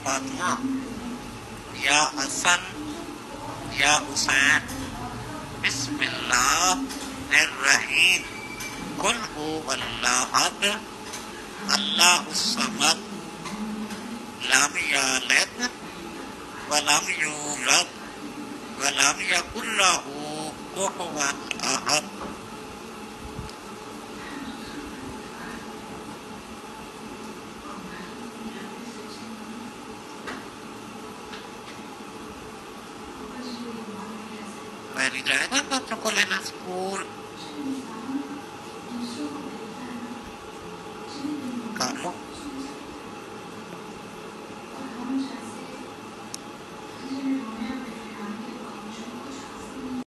فاطمہ یا حسن یا حسین بسم اللہ الرحیم قل هو اللہ احد اللہ الصمد لم یلد ولم یولد ولم یکن له کفوا احد. Pwede na ito, chocolate na school.